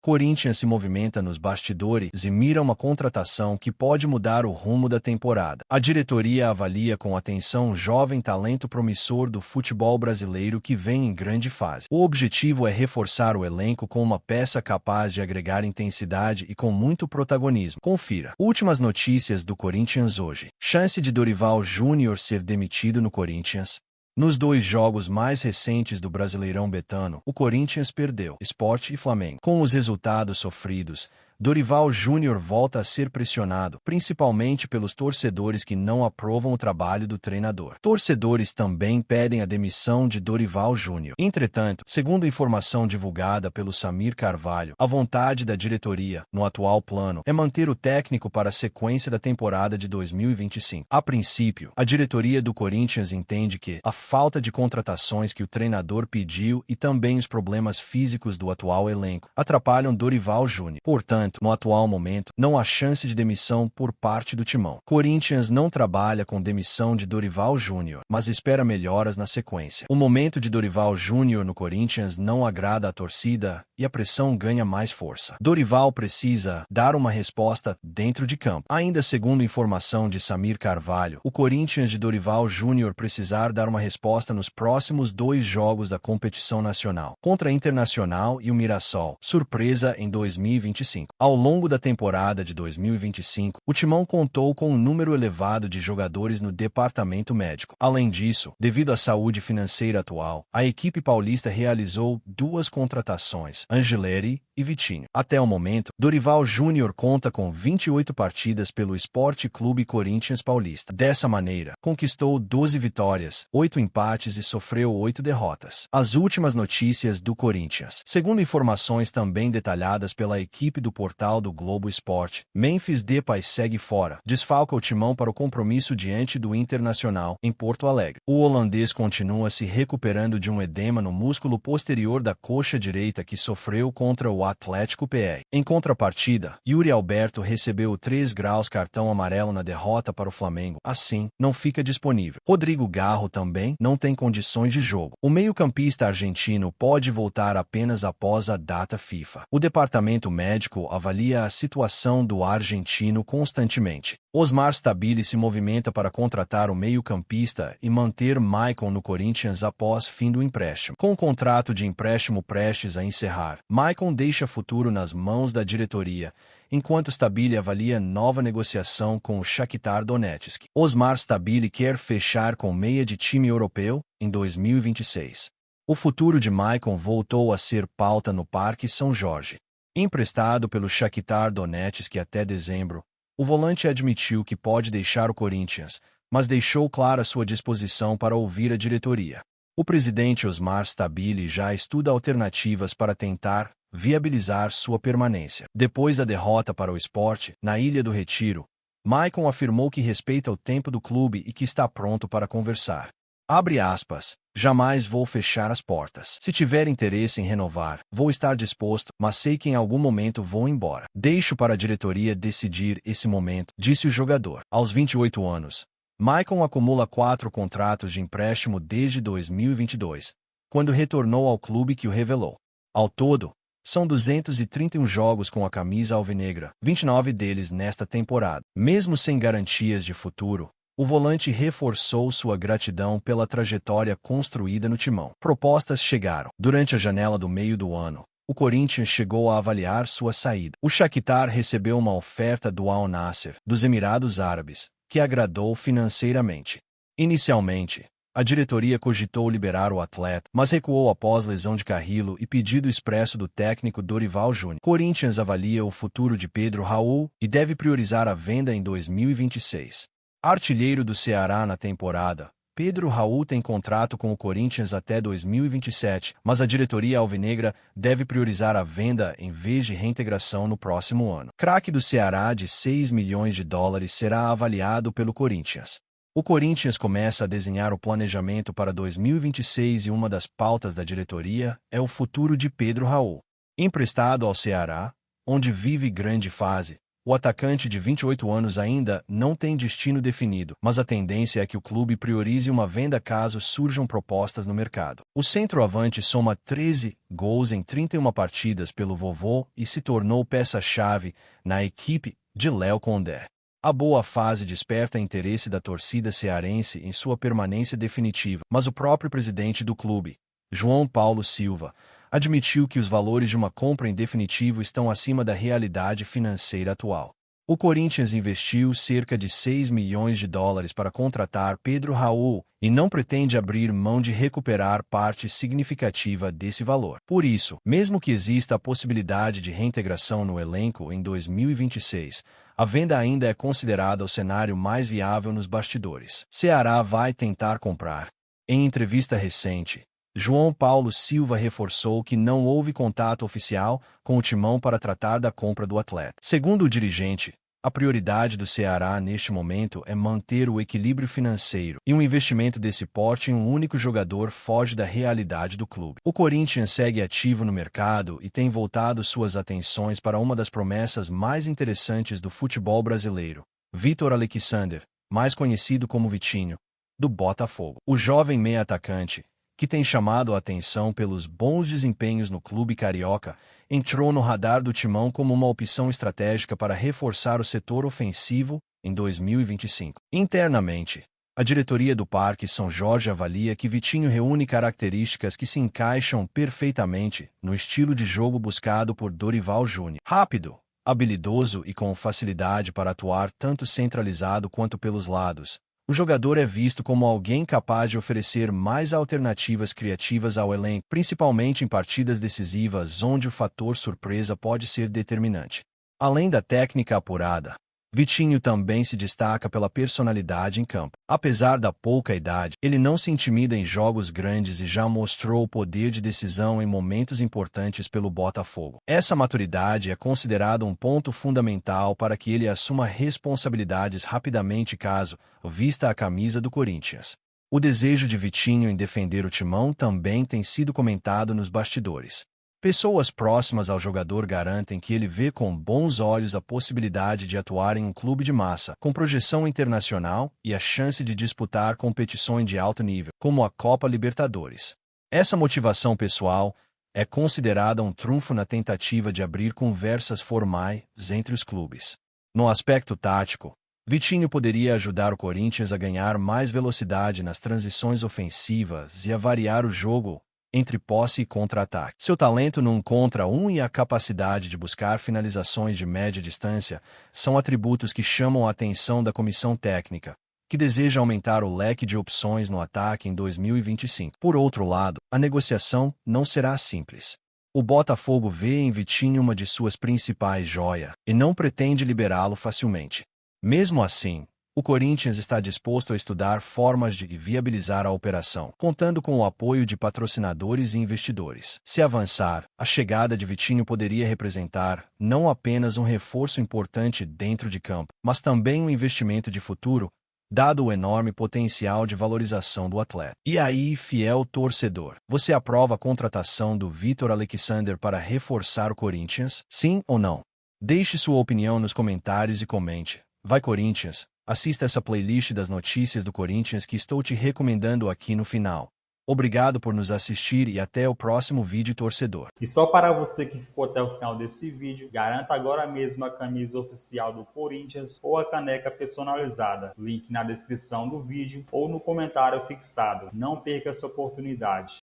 Corinthians se movimenta nos bastidores e mira uma contratação que pode mudar o rumo da temporada. A diretoria avalia com atenção um jovem talento promissor do futebol brasileiro que vem em grande fase. O objetivo é reforçar o elenco com uma peça capaz de agregar intensidade e com muito protagonismo. Confira. Últimas notícias do Corinthians hoje. Chance de Dorival Júnior ser demitido no Corinthians. Nos 2 jogos mais recentes do Brasileirão Betano, o Corinthians perdeu Sport e Flamengo. Com os resultados sofridos, Dorival Júnior volta a ser pressionado, principalmente pelos torcedores que não aprovam o trabalho do treinador. Torcedores também pedem a demissão de Dorival Júnior. Entretanto, segundo informação divulgada pelo Samir Carvalho, a vontade da diretoria, no atual plano, é manter o técnico para a sequência da temporada de 2025. A princípio, a diretoria do Corinthians entende que a falta de contratações que o treinador pediu e também os problemas físicos do atual elenco atrapalham Dorival Júnior. Portanto, no atual momento, não há chance de demissão por parte do timão. Corinthians não trabalha com demissão de Dorival Júnior, mas espera melhoras na sequência. O momento de Dorival Júnior no Corinthians não agrada à torcida e a pressão ganha mais força. Dorival precisa dar uma resposta dentro de campo. Ainda segundo informação de Samir Carvalho, o Corinthians de Dorival Júnior precisar dar uma resposta nos próximos 2 jogos da competição nacional, contra a Internacional e o Mirassol, surpresa em 2025. Ao longo da temporada de 2025, o timão contou com um número elevado de jogadores no departamento médico. Além disso, devido à saúde financeira atual, a equipe paulista realizou 2 contratações, Angeleri e Vitinho. Até o momento, Dorival Júnior conta com 28 partidas pelo Sport Clube Corinthians Paulista. Dessa maneira, conquistou 12 vitórias, 8 empates e sofreu 8 derrotas. As últimas notícias do Corinthians. Segundo informações também detalhadas pela equipe do portal do Globo Esporte, Memphis Depay segue fora, desfalca o timão para o compromisso diante do Internacional, em Porto Alegre. O holandês continua se recuperando de um edema no músculo posterior da coxa direita que sofreu contra o Atlético PR. Em contrapartida, Yuri Alberto recebeu 3 graus cartão amarelo na derrota para o Flamengo, assim, não fica disponível. Rodrigo Garro também não tem condições de jogo. O meio-campista argentino pode voltar apenas após a data FIFA. O departamento médico avalia a situação do argentino constantemente. Osmar Stabile se movimenta para contratar o meio-campista e manter Maicon no Corinthians após fim do empréstimo. Com o contrato de empréstimo prestes a encerrar, Maicon deixa futuro nas mãos da diretoria, enquanto Stabile avalia nova negociação com o Shakhtar Donetsk. Osmar Stabile quer fechar com meia de time europeu em 2026. O futuro de Maicon voltou a ser pauta no Parque São Jorge. Emprestado pelo Shakhtar Donetsk até dezembro, o volante admitiu que pode deixar o Corinthians, mas deixou clara sua disposição para ouvir a diretoria. O presidente Osmar Stabile já estuda alternativas para tentar viabilizar sua permanência. Depois da derrota para o Sport, na Ilha do Retiro, Maicon afirmou que respeita o tempo do clube e que está pronto para conversar. Abre aspas, jamais vou fechar as portas. Se tiver interesse em renovar, vou estar disposto, mas sei que em algum momento vou embora. Deixo para a diretoria decidir esse momento, disse o jogador. Aos 28 anos, Maicon acumula 4 contratos de empréstimo desde 2022, quando retornou ao clube que o revelou. Ao todo, são 231 jogos com a camisa alvinegra, 29 deles nesta temporada. Mesmo sem garantias de futuro, o volante reforçou sua gratidão pela trajetória construída no timão. Propostas chegaram. Durante a janela do meio do ano, o Corinthians chegou a avaliar sua saída. O Shakhtar recebeu uma oferta do Al Nassr, dos Emirados Árabes, que agradou financeiramente. Inicialmente, a diretoria cogitou liberar o atleta, mas recuou após lesão de Carrillo e pedido expresso do técnico Dorival Júnior. Corinthians avalia o futuro de Pedro Raul e deve priorizar a venda em 2026. Artilheiro do Ceará na temporada, Pedro Raul tem contrato com o Corinthians até 2027, mas a diretoria alvinegra deve priorizar a venda em vez de reintegração no próximo ano. Craque do Ceará de 6 milhões de dólares será avaliado pelo Corinthians. O Corinthians começa a desenhar o planejamento para 2026 e uma das pautas da diretoria é o futuro de Pedro Raul. Emprestado ao Ceará, onde vive grande fase, O atacante de 28 anos ainda não tem destino definido, mas a tendência é que o clube priorize uma venda caso surjam propostas no mercado. O centroavante soma 13 gols em 31 partidas pelo Vovô e se tornou peça-chave na equipe de Léo Condé. A boa fase desperta interesse da torcida cearense em sua permanência definitiva, mas o próprio presidente do clube, João Paulo Silva, admitiu que os valores de uma compra em definitivo estão acima da realidade financeira atual. O Corinthians investiu cerca de 6 milhões de dólares para contratar Pedro Raul e não pretende abrir mão de recuperar parte significativa desse valor. Por isso, mesmo que exista a possibilidade de reintegração no elenco em 2026, a venda ainda é considerada o cenário mais viável nos bastidores. Ceará vai tentar comprar. Em entrevista recente, João Paulo Silva reforçou que não houve contato oficial com o timão para tratar da compra do atleta. Segundo o dirigente, a prioridade do Ceará neste momento é manter o equilíbrio financeiro, e um investimento desse porte em um único jogador foge da realidade do clube. O Corinthians segue ativo no mercado e tem voltado suas atenções para uma das promessas mais interessantes do futebol brasileiro, Vitor Alexander, mais conhecido como Vitinho, do Botafogo. O jovem meia-atacante, que tem chamado a atenção pelos bons desempenhos no clube carioca, entrou no radar do timão como uma opção estratégica para reforçar o setor ofensivo em 2025. Internamente, a diretoria do Parque São Jorge avalia que Vitinho reúne características que se encaixam perfeitamente no estilo de jogo buscado por Dorival Júnior. Rápido, habilidoso e com facilidade para atuar tanto centralizado quanto pelos lados, o jogador é visto como alguém capaz de oferecer mais alternativas criativas ao elenco, principalmente em partidas decisivas onde o fator surpresa pode ser determinante. Além da técnica apurada, Vitinho também se destaca pela personalidade em campo. Apesar da pouca idade, ele não se intimida em jogos grandes e já mostrou o poder de decisão em momentos importantes pelo Botafogo. Essa maturidade é considerada um ponto fundamental para que ele assuma responsabilidades rapidamente caso vista a camisa do Corinthians. O desejo de Vitinho em defender o timão também tem sido comentado nos bastidores. Pessoas próximas ao jogador garantem que ele vê com bons olhos a possibilidade de atuar em um clube de massa, com projeção internacional e a chance de disputar competições de alto nível, como a Copa Libertadores. Essa motivação pessoal é considerada um trunfo na tentativa de abrir conversas formais entre os clubes. No aspecto tático, Vitinho poderia ajudar o Corinthians a ganhar mais velocidade nas transições ofensivas e a variar o jogo entre posse e contra-ataque. Seu talento no 1 contra 1 e a capacidade de buscar finalizações de média distância são atributos que chamam a atenção da comissão técnica, que deseja aumentar o leque de opções no ataque em 2025. Por outro lado, a negociação não será simples. O Botafogo vê em Vitinho uma de suas principais joias e não pretende liberá-lo facilmente. Mesmo assim, o Corinthians está disposto a estudar formas de viabilizar a operação, contando com o apoio de patrocinadores e investidores. Se avançar, a chegada de Vitinho poderia representar não apenas um reforço importante dentro de campo, mas também um investimento de futuro, dado o enorme potencial de valorização do atleta. E aí, fiel torcedor, você aprova a contratação do Vitor Alexander para reforçar o Corinthians? Sim ou não? Deixe sua opinião nos comentários e comente. Vai Corinthians! Assista essa playlist das notícias do Corinthians que estou te recomendando aqui no final. Obrigado por nos assistir e até o próximo vídeo, torcedor. E só para você que ficou até o final desse vídeo, garanta agora mesmo a camisa oficial do Corinthians ou a caneca personalizada. Link na descrição do vídeo ou no comentário fixado. Não perca essa oportunidade.